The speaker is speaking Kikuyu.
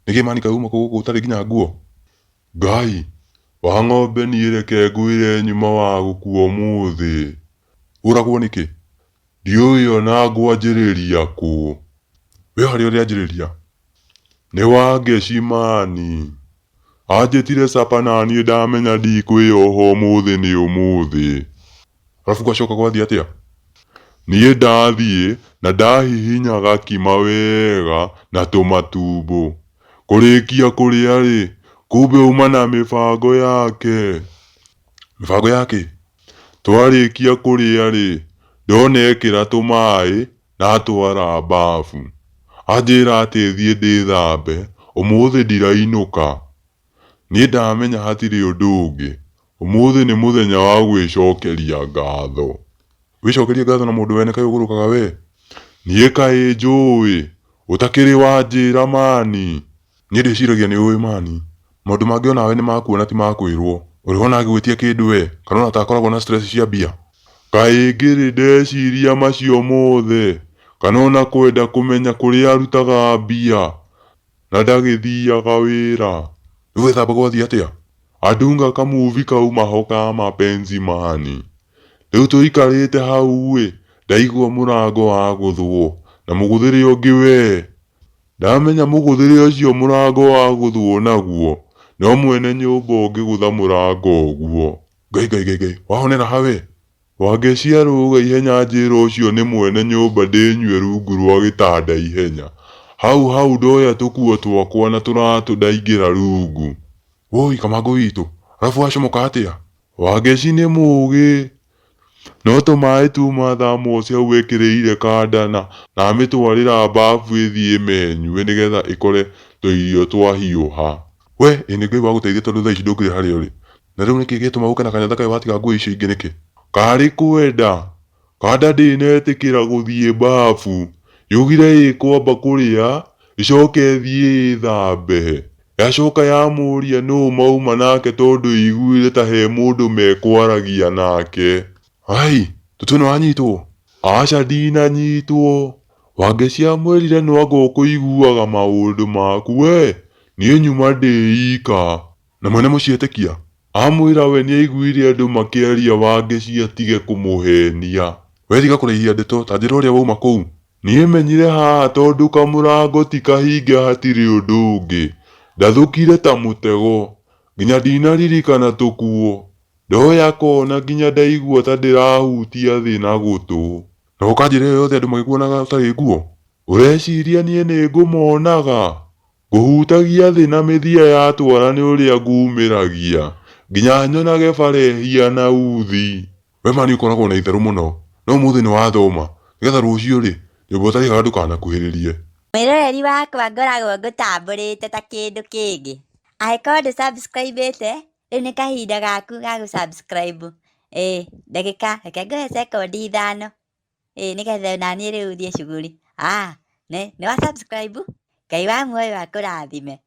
Nĩkĩ mani kauma gũkũ ũtarĩ nginya nguo? Ngai wa ng'ombe niĩ reke ngwĩre nyuma wa gũkua ũmũthĩ. Ũragwo nĩkĩ? Ndiũĩ ona ngwanjĩrĩria kũ. Wee harĩa ũrĩanjĩrĩria? Nĩ Wangeci mani. Anjĩtire capa na niĩ ndamenya ndikwĩyoha ũmũthĩ nĩ ũmũthĩ. Arabu gwacoka gwathiĩ atĩa? Niĩ ndathiĩ na ndahihinya gakima wega na tũmatumbo. Kũrĩkia kũrĩa rĩ, kumbe uma na mĩbango yake. Mĩbango yake? Twarĩkia kũrĩa rĩ, ndona ekĩra tũmaĩ na atwara bafu. Anjĩra atĩ thiĩ ndĩthambe, ũmũthĩ ndirainũka. Niĩ ndamenya hatirĩ ũndũ ũngĩ. Ũmũthĩ nĩ mũthenya wa gwĩcokeria ngatho. Wĩcokerie ngatho na mũndũ wene kaĩ ũgũrũkaga we? Niĩ kaĩ njũĩ, ũtakĩrĩ wanjĩra mani. Niĩ ndĩciragia nĩ ũĩ mani. Maũndũ mangĩ onawe nĩ makuona ti makwĩrwo. Ũrĩhona agĩgwĩtia kĩndũ we, kana ona takoragwo na stress cia mbia. Kaĩ ngĩrĩ ndeciria macio mothe, kana ona kwenda kũmenya kũrĩa arutaga mbia, na ndagĩthiaga wĩra. Rĩu wethamba gwathiĩ atĩa? Andunga kamuvi kauma ho ka mapenzi mani. Rĩu tũikarĩte hau ndaigua mũrango wagũthwo, na mũgũthĩre ũngĩ we. Ndamenya mũgũthĩre ũcio mũrango wagũthwo naguo, no mwene nyũmba ũngĩgũtha mũrango ũguo. Ngai, wahonera ha we? Wangeci arũga ihenya njĩra ũcio nĩ mwene nyũmba ndĩnyue rungu rwa gĩtanda ihenya. Hau ndoya tũkuo twakwa na tũratũ ndaingĩra rungu. Woi kamango witũ, arabu wacomoka atĩa? Wangeci nĩ mũgĩ. No tũmaĩ tuma thermos hau ekĩrĩire kanda na amĩtwarĩra bafu ĩthiĩ ĩmenyue nĩgetha ĩkore tũirio twahiũha. We, nĩ Ngai wagũteithia tondũ thaa ici ndũngĩrĩ harĩa ũrĩ. Na rĩu nĩkĩ gĩtũma ũke na kanyatha kaĩ watiga nguo icio ingĩ nĩkĩ? Karĩ kwenda. Kanda ndĩnetĩkĩra gũthiĩ bafu. Yugire ĩkwamba kũrĩa, ĩcoke ĩthiĩ ĩthambe. Yacoka yamũria nũ mauma nake tondũ ĩiguire ta he mũndũ mekwaragia nake. Ai, tũtue nĩwanyitwo? Aca ndinanyitwo. Wangeci amwĩrire no anga ũkũiguaga maũndũ maku we. Niĩ nyuma ndĩ ika. Na mwene mũciĩ etĩkia? Amwĩra we nĩaiguire andũ makĩaria Wangeci atige kũmũhenia. We tiga kũrĩhia ndeto, ta njĩra ũrĩa wauma kũu. Niĩ menyire haha tondũ kamũrango ti kahinge hatirĩ ũndũ ũngĩ. Ndathũkire ta mũtego. Nginya ndinaririkana tũkuo. Ndoya kona nginya ndaigua ta ndĩrahutia thĩ na gũtũ. Na ũkanjĩra ĩyo yothe andũ magĩkuonaga ũtarĩ nguo? Ũreciria niĩ nĩ ngũmonaga? Ngũhutagia thĩ na mĩthia yatwara nĩ ũrĩa ngumĩragia. Nginya nyonage bara ĩhiana uthi. We mani ũkoragwo na itherũ mũno. No ũmũthĩ nĩwathoma. Nĩgetha rũciũ rĩ, nyũmba ũtarĩhaga ndũkanakuhĩrĩrie. Mwĩroreri wakwa ngoragwo ngũtambũrĩte ta kĩndũ kĩngĩ. Angĩkorwo ndũ-subscribe-ĩte, rĩu nĩ kahinda gaku ga gũ-subscribe. Ndagĩka, reke ngoye sekondi 5. Nĩgetha naniĩ rĩu thiĩ cuguri. Nĩ wa subscribe? Ngai wa muoyo akũrathime.